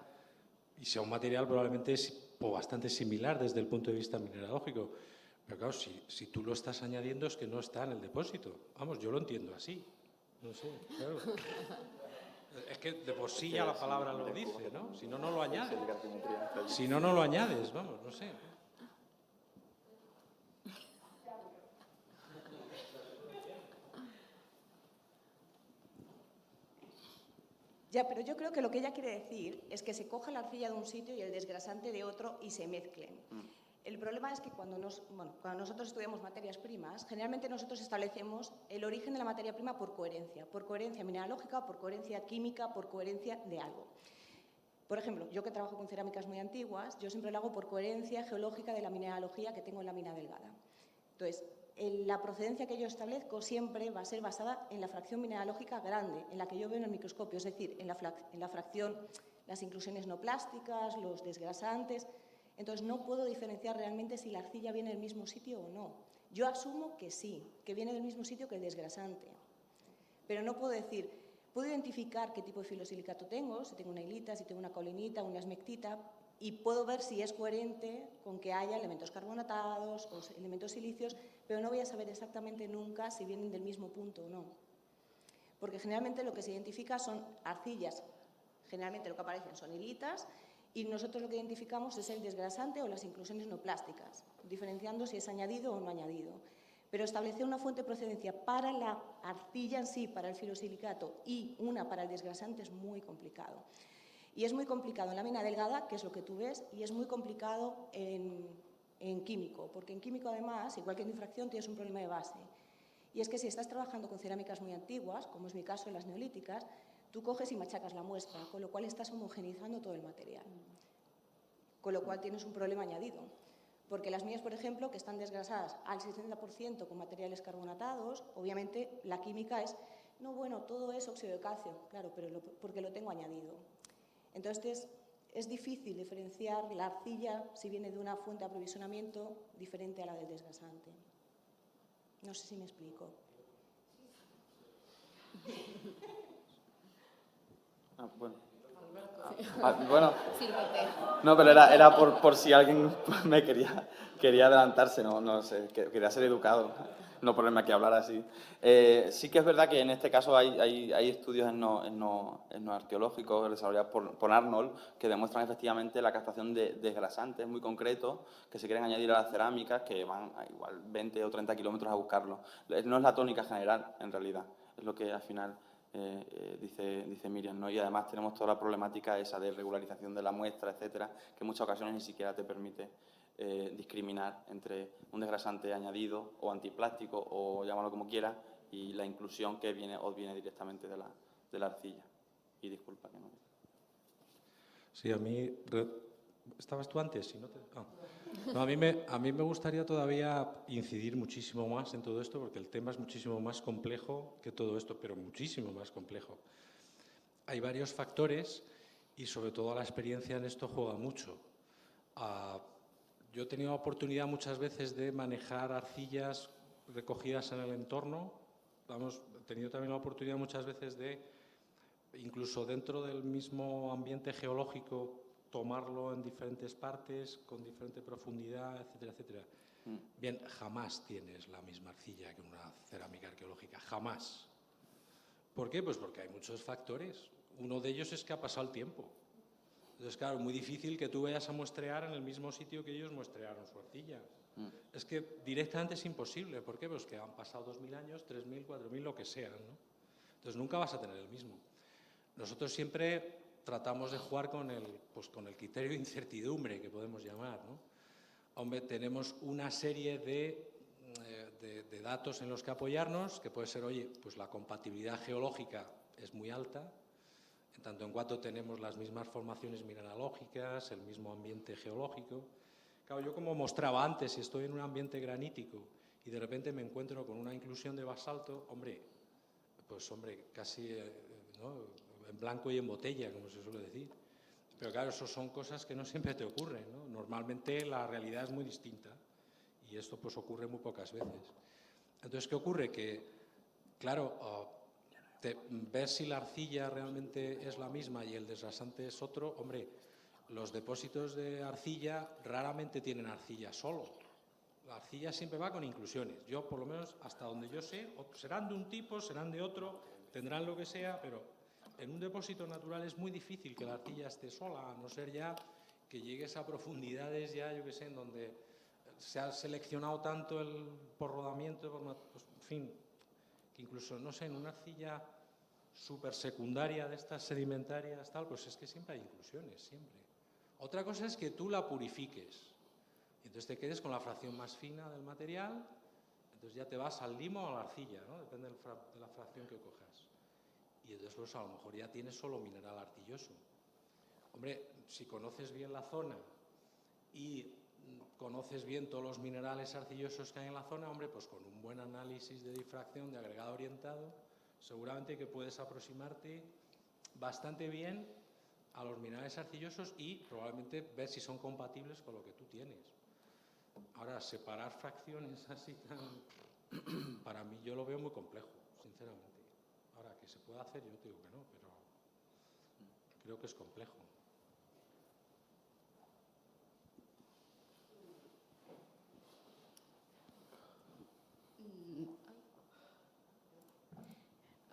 y sea un material probablemente bastante similar desde el punto de vista mineralógico. Pero claro, si tú lo estás añadiendo es que no está en el depósito. Vamos, yo lo entiendo así. No sé, claro. Es que de por sí ya la palabra lo dice, ¿no? Si no, no lo añades. Si no, no lo añades, vamos, no sé. Ya, pero yo creo que lo que ella quiere decir es que se coja la arcilla de un sitio y el desgrasante de otro y se mezclen. El problema es que cuando nosotros estudiamos materias primas, generalmente nosotros establecemos el origen de la materia prima por coherencia mineralógica, por coherencia química, por coherencia de algo. Por ejemplo, yo que trabajo con cerámicas muy antiguas, yo siempre lo hago por coherencia geológica de la mineralogía que tengo en la mina delgada. Entonces, la procedencia que yo establezco siempre va a ser basada en la fracción mineralógica grande, en la que yo veo en el microscopio, es decir, en la fracción, las inclusiones no plásticas, los desgrasantes. Entonces, no puedo diferenciar realmente si la arcilla viene del mismo sitio o no. Yo asumo que sí, que viene del mismo sitio que el desgrasante. Pero no puedo decir, puedo identificar qué tipo de filosilicato tengo, si tengo una hilita, si tengo una caulinita, una esmectita, y puedo ver si es coherente con que haya elementos carbonatados o elementos silicios, pero no voy a saber exactamente nunca si vienen del mismo punto o no. Porque generalmente lo que se identifica son arcillas, generalmente lo que aparecen son hilitas, y nosotros lo que identificamos es el desgrasante o las inclusiones no plásticas, diferenciando si es añadido o no añadido. Pero establecer una fuente de procedencia para la arcilla en sí, para el filosilicato, y una para el desgrasante es muy complicado. Y es muy complicado en la mina delgada, que es lo que tú ves, y es muy complicado en químico, porque en químico además, igual que en difracción, tienes un problema de base. Y es que si estás trabajando con cerámicas muy antiguas, como es mi caso en las neolíticas, tú coges y machacas la muestra, con lo cual estás homogeneizando todo el material. Con lo cual tienes un problema añadido. Porque las mías, por ejemplo, que están desgrasadas al 60% con materiales carbonatados, obviamente la química es, no, bueno, todo es óxido de calcio, claro, pero porque lo tengo añadido. Entonces, es difícil diferenciar la arcilla si viene de una fuente de aprovisionamiento diferente a la del desgrasante. No sé si me explico. Bueno. Bueno. Sírvete. No, pero era por si alguien me quería adelantarse, no sé, quería ser educado, no ponerme aquí a hablar así. Sí que es verdad que en este caso hay estudios etnoarqueológicos desarrollados por Arnold que demuestran efectivamente la captación de desgrasantes muy concretos que se quieren añadir a las cerámicas, que van a igual 20 o 30 kilómetros a buscarlo. No es la tónica general, en realidad, es lo que al final dice Miriam, ¿no? Y además tenemos toda la problemática esa de regularización de la muestra, etcétera, que en muchas ocasiones ni siquiera te permite discriminar entre un desgrasante añadido o antiplástico o llámalo como quieras y la inclusión que viene directamente de la arcilla. Y disculpa que no. Sí, a mí... ¿Estabas tú antes? Si no te... No, a mí me gustaría todavía incidir muchísimo más en todo esto, porque el tema es muchísimo más complejo que todo esto, pero muchísimo más complejo. Hay varios factores y sobre todo la experiencia en esto juega mucho. Yo he tenido la oportunidad muchas veces de manejar arcillas recogidas en el entorno. He tenido también la oportunidad muchas veces de, incluso dentro del mismo ambiente geológico, tomarlo en diferentes partes, con diferente profundidad, etcétera, etcétera. Bien, jamás tienes la misma arcilla que una cerámica arqueológica, jamás. ¿Por qué? Pues porque hay muchos factores. Uno de ellos es que ha pasado el tiempo. Entonces, claro, es muy difícil que tú vayas a muestrear en el mismo sitio que ellos muestrearon su arcilla. Es que directamente es imposible. ¿Por qué? Pues que han pasado 2000 años, 3000, 4000, lo que sean, ¿no? Entonces nunca vas a tener el mismo. Nosotros siempre tratamos de jugar con el criterio de incertidumbre, que podemos llamar, ¿no? Hombre, tenemos una serie de datos en los que apoyarnos, que puede ser, oye, pues la compatibilidad geológica es muy alta, en tanto en cuanto tenemos las mismas formaciones mineralógicas, el mismo ambiente geológico. Claro, yo como mostraba antes, si estoy en un ambiente granítico y de repente me encuentro con una inclusión de basalto, casi ¿no? En blanco y en botella, como se suele decir. Pero claro, eso son cosas que no siempre te ocurren, ¿no? Normalmente la realidad es muy distinta y esto pues ocurre muy pocas veces. Entonces, ¿qué ocurre? Que, claro, ver si la arcilla realmente es la misma y el desgrasante es otro. Hombre, los depósitos de arcilla raramente tienen arcilla solo. La arcilla siempre va con inclusiones. Yo, por lo menos, hasta donde yo sé, serán de un tipo, serán de otro, tendrán lo que sea, pero en un depósito natural es muy difícil que la arcilla esté sola, a no ser ya que llegues a profundidades ya, yo que sé, en donde se ha seleccionado tanto por rodamiento, pues, en fin, que incluso, no sé, en una arcilla súper secundaria de estas sedimentarias, tal, pues es que siempre hay inclusiones, siempre. Otra cosa es que tú la purifiques, y entonces te quedes con la fracción más fina del material, entonces ya te vas al limo o a la arcilla, ¿no? Depende de la fracción que cojas. Y entonces pues, a lo mejor ya tienes solo mineral arcilloso. Hombre, si conoces bien la zona y conoces bien todos los minerales arcillosos que hay en la zona, hombre, pues con un buen análisis de difracción de agregado orientado, seguramente que puedes aproximarte bastante bien a los minerales arcillosos y probablemente ver si son compatibles con lo que tú tienes. Ahora, separar fracciones así para mí yo lo veo muy complejo, sinceramente. Ahora, que se puede hacer, yo te digo que no, pero creo que es complejo.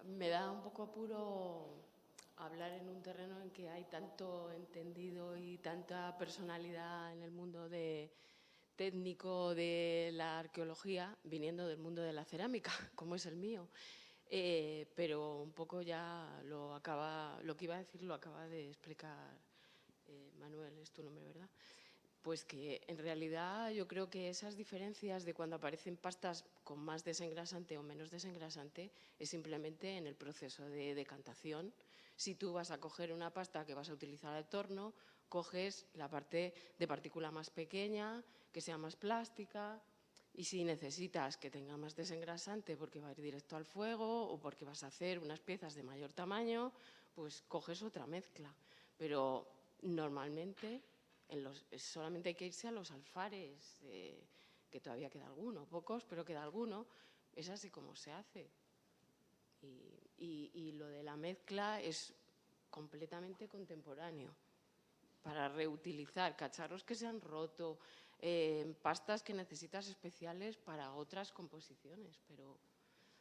Me da un poco apuro hablar en un terreno en que hay tanto entendido y tanta personalidad en el mundo técnico de la arqueología, viniendo del mundo de la cerámica, como es el mío. Pero un poco ya lo que iba a decir lo acaba de explicar Manuel, es tu nombre, ¿verdad? Pues que en realidad yo creo que esas diferencias de cuando aparecen pastas con más desengrasante o menos desengrasante es simplemente en el proceso de decantación. Si tú vas a coger una pasta que vas a utilizar al torno, coges la parte de partícula más pequeña, que sea más plástica, y si necesitas que tenga más desengrasante porque va a ir directo al fuego o porque vas a hacer unas piezas de mayor tamaño, pues coges otra mezcla. Pero normalmente solamente hay que irse a los alfares, que todavía queda alguno, pocos, pero queda alguno. Es así como se hace. Y Y lo de la mezcla es completamente contemporáneo, para reutilizar cacharros que se han roto, pastas que necesitas especiales para otras composiciones, pero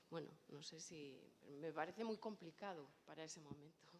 bueno, no sé si… me parece muy complicado para ese momento.